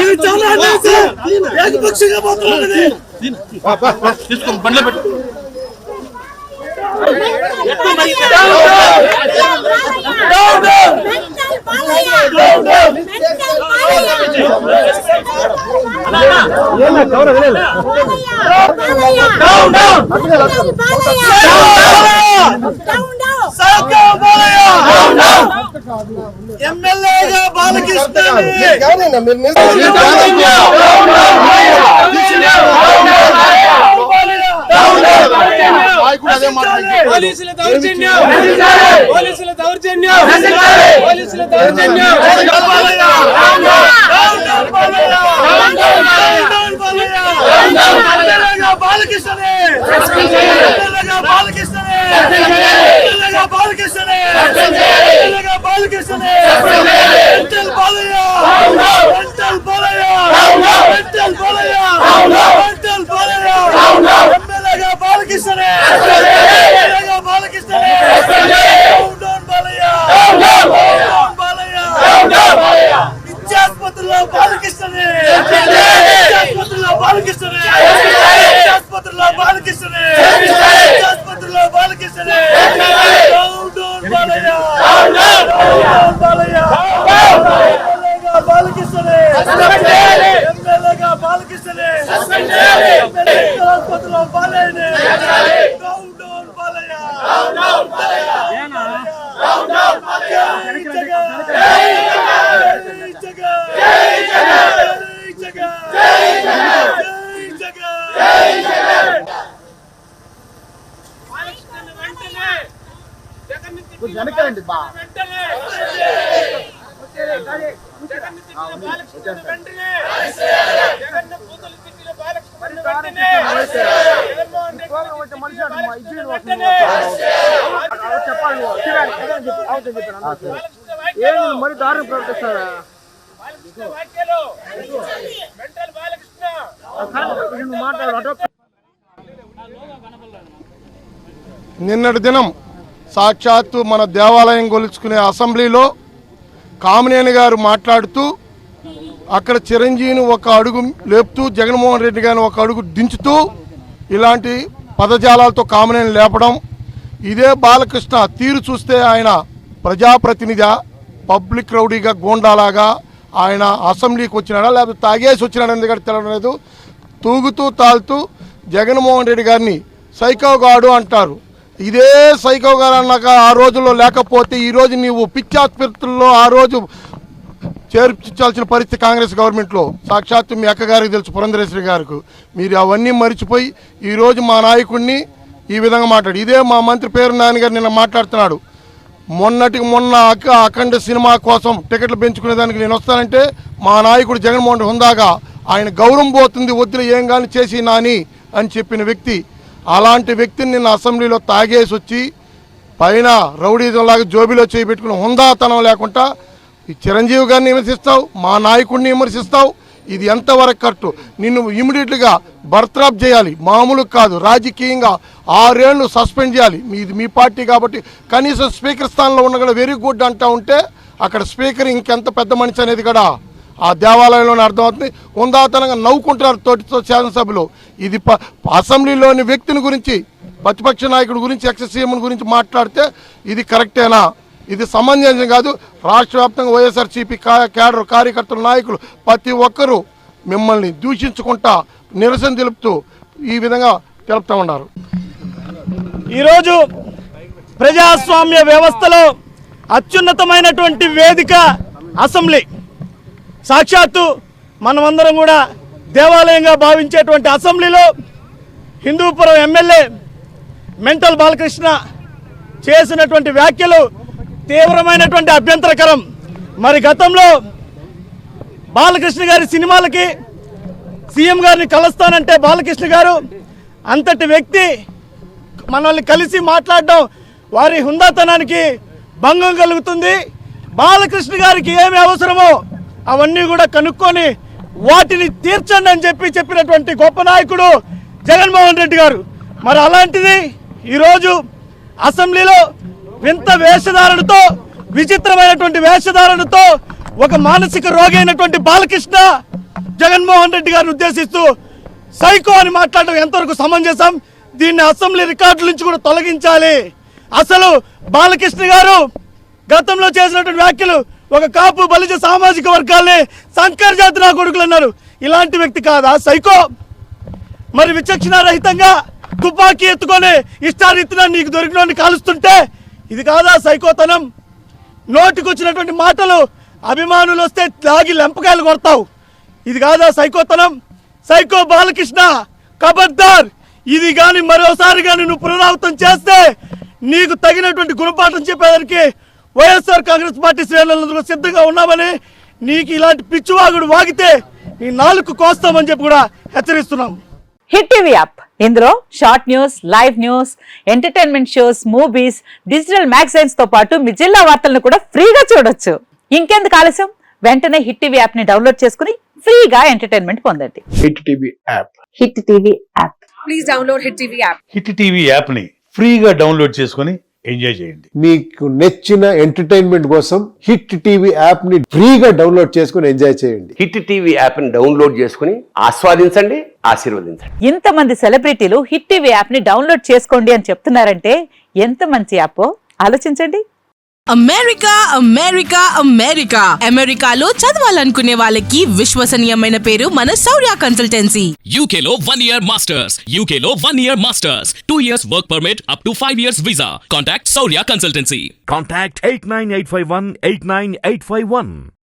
ఇది చాలా ఏకపక్షంగా పోతున్నది. తీసుకోండి బండ్లో పెట్టు. ఎమ్మెల్యేగా బాలకృష్ణ పోలీసుల దౌర్జన్యం పోలీసుల దౌర్జన్యం పోలీసుల దౌర్జన్యం బాలకృష్ణనే బాలకృష్ణనే బాలకృష్ణనే బాలకృష్ణనే mental Balayya mental Balayya mental Balayya mental Balayya ఎమ్మెల్యేగా బాలకృష్ణనే ఎమ్మెల్యేగా బాలకృష్ణనే డౌన్ బాలయ్య డౌన్ బాలయ్య విద్యాస్పత్రుల్లో బాలకృష్ణనే విద్యాస్పత్రుల్లో బాలకృష్ణనే విద్యాస్పత్రుల్లో బాలకృష్ణనే విద్యాస్పత్రుల్లో బాలకృష్ణనే డౌన్ బాలయ్య డౌన్ బాలయ్య ఎమ్మెల్యేగా బాలకృష్ణనే ఎమ్మెల్యేగా బాలకృష్ణనే విద్యాస్పత్రుల్లో బాలయ్యనే డౌన్ బాలయ్య డౌన్ బాలయ్య వెనకండి బా మరి దారుణం ప్రవర్తిస్తారా నిన్నటి దినం సాక్షాత్తు మన దేవాలయం గొలుచుకునే అసెంబ్లీలో కామినేని గారు మాట్లాడుతూ అక్కడ చిరంజీవిని ఒక అడుగు లేపుతూ జగన్మోహన్ రెడ్డి గారిని ఒక అడుగు దించుతూ ఇలాంటి పదజాలాలతో కామినేని లేపడం, ఇదే బాలకృష్ణ తీరు చూస్తే ఆయన ప్రజాప్రతినిధి పబ్లిక్ రౌడీగా గోండాలాగా ఆయన అసెంబ్లీకి వచ్చినాడా లేకపోతే తాగేసి వచ్చినాడా ఎందుకంటే తెలియలేదు. తూగుతూ తాలుతూ జగన్మోహన్ రెడ్డి గారిని సైకోగాడు అంటారు. ఇదే సైకో గారు అన్నాక ఆ రోజుల్లో లేకపోతే ఈరోజు నీవు పిచ్చాస్పత్రుల్లో ఆ రోజు చేర్పించాల్సిన పరిస్థితి కాంగ్రెస్ గవర్నమెంట్లో. సాక్షాత్తు మీ అక్కగారికి తెలుసు, పురంధరేశ్వరి గారికి. మీరు అవన్నీ మర్చిపోయి ఈరోజు మా నాయకుడిని ఈ విధంగా మాట్లాడు. ఇదే మా మంత్రి పేరు నాన్నగారు నిన్న మాట్లాడుతున్నాడు. మొన్న అఖండ సినిమా కోసం టికెట్లు పెంచుకునేదానికి నేను వస్తానంటే మా నాయకుడు జగన్మోహన్ హుందాగా ఆయన గౌరవం పోతుంది, వద్దులు ఏం కానీ చేసి నాని అని చెప్పిన వ్యక్తి. అలాంటి వ్యక్తిని నిన్న అసెంబ్లీలో తాగేసి వచ్చి పైన రౌడీజంలాగా జోబీలో చేపెట్టుకుని హుందాతనం లేకుండా ఈ చిరంజీవి గారిని విమర్శిస్తావు, మా నాయకుడిని విమర్శిస్తావు. ఇది ఎంతవరకు కరెక్ట్? నిన్ను ఇమీడియట్గా బర్తరఫ్ చేయాలి, మామూలు కాదు, రాజకీయంగా 6 ఏళ్ళు సస్పెండ్ చేయాలి. మీ పార్టీ కాబట్టి కనీసం స్పీకర్ స్థానంలో ఉన్న కూడా వెరీ గుడ్ అంటూ ఉంటే అక్కడ స్పీకర్ ఇంకెంత పెద్ద మనిషి అనేది కూడా ఆ దేవాలయంలోనే అర్థమవుతుంది. ఉందాతనంగా నవ్వుకుంటున్నారు తోటితో శాసనసభ్యులు. ఇది అసెంబ్లీలోని వ్యక్తిని గురించి, ప్రతిపక్ష నాయకుడి గురించి, ఎక్స్-సీఎం గురించి మాట్లాడితే ఇది కరెక్టేనా? ఇది సమంజసం కాదు. రాష్ట్ర వ్యాప్తంగా వైఎస్ఆర్సీపీ క్యాడర్ కార్యకర్తల నాయకులు ప్రతి ఒక్కరూ మిమ్మల్ని దూషించుకుంటా నిరసన తెలుపుతూ ఈ విధంగా తెలుపుతూ ఉన్నారు. ఈరోజు ప్రజాస్వామ్య వ్యవస్థలో అత్యున్నతమైనటువంటి వేదిక అసెంబ్లీ. సాక్షాత్తు మనమందరం కూడా దేవాలయంగా భావించేటువంటి అసెంబ్లీలో హిందూపురం ఎమ్మెల్యే మెంటల్ బాలకృష్ణ చేసినటువంటి వ్యాఖ్యలు తీవ్రమైనటువంటి అభ్యంతరకరం. మరి గతంలో బాలకృష్ణ గారి సినిమాలకి సీఎం గారిని కలుస్తానంటే బాలకృష్ణ గారు అంతటి వ్యక్తి మనల్ని కలిసి మాట్లాడడం వారి హుందాతనానికి భంగం కలుగుతుంది. బాలకృష్ణ గారికి ఏమి అవసరమో అవన్నీ కూడా కనుక్కొని వాటిని తీర్చండి అని చెప్పినటువంటి గొప్ప నాయకుడు జగన్మోహన్ రెడ్డి గారు. మరి అలాంటిది ఈరోజు అసెంబ్లీలో వింత వేషధారణతో, విచిత్రమైనటువంటి వేషధారణతో ఒక మానసిక రోగి అయినటువంటి బాలకృష్ణ జగన్మోహన్ రెడ్డి గారిని ఉద్దేశిస్తూ సైకో అని మాట్లాడడం ఎంతవరకు సమంజసం? దీన్ని అసెంబ్లీ రికార్డుల నుంచి కూడా తొలగించాలి. అసలు బాలకృష్ణ గారు గతంలో చేసినటువంటి వ్యాఖ్యలు ఒక కాపు బలిజ సామాజిక వర్గాల్ని సంకర జాతి నా కొడుకులు అన్నారు. ఇలాంటి వ్యక్తి కాదా సైకో? మరి విచక్షణారహితంగా తుపాకీ ఎత్తుకొని ఇష్టారీతిన నీకు దొరికిన కాలుస్తుంటే ఇది కాదా సైకోతనం? నోటికొచ్చినటువంటి మాటలు అభిమానులు వస్తే తాగి లెంపకాయలు కొడతావు, ఇది కాదా సైకోతనం? సైకో బాలకృష్ణ ఖబర్దార్, ఇది కానీ మరోసారి కానీ నువ్వు పునరావృతం చేస్తే నీకు తగినటువంటి గుణపాఠం చెప్పేదానికి వైఎస్ఆర్ కాంగ్రెస్ పార్టీ శ్రేణులందరూ సిద్ధంగా ఉన్నామని, నీకు ఇలాంటి పిచ్చివాగుడు వాగితే నీ నాలుగు కోస్తామని చెప్పి కూడా హెచ్చరిస్తున్నాం. హిట్ టీవీ యాప్, ఇందులో short news, live news, entertainment shows, movies, digital magazines తో పాటు మీ జిల్లా వార్తలను కూడా ఫ్రీగా చూడొచ్చు. ఇంకెందుకు ఆలస్యం? వెంటనే హిట్ టీవీ యాప్ ని డౌన్లోడ్ చేసుకుని ఫ్రీగా ఎంటర్టైన్మెంట్ పొందండి. Hit TV app. Hit TV app. Please download hit TV app. Hit TV app ని ఫ్రీగా డౌన్లోడ్ చేసుకుని ఎంజాయ్ చేయండి. మీకు నచ్చిన ఎంటర్టైన్మెంట్ కోసం హిట్ టీవీ యాప్ ని ఫ్రీగా డౌన్లోడ్ చేసుకుని ఎంజాయ్ చేయండి. హిట్ టీవీ యాప్ ని డౌన్లోడ్ చేసుకుని ఆస్వాదించండి, ఆశీర్వదించండి. ఇంతమంది సెలబ్రిటీలు హిట్ టీవీ యాప్ ని డౌన్లోడ్ చేసుకోండి అని చెప్తున్నారంటే ఎంత మంచి యాప్ ఆలోచించండి. అమెరికా అమెరికా అమెరికా అమెరికాలో చదవాలనుకునే వాళ్ళకి విశ్వసనీయమైన పేరు మన శౌర్య కన్సల్టెన్సీ. UK లో 1 year masters, UK లో 1 year masters, 2 years work permit up to 5 years visa. Contact Saurya Consultancy. Contact 89851 89851.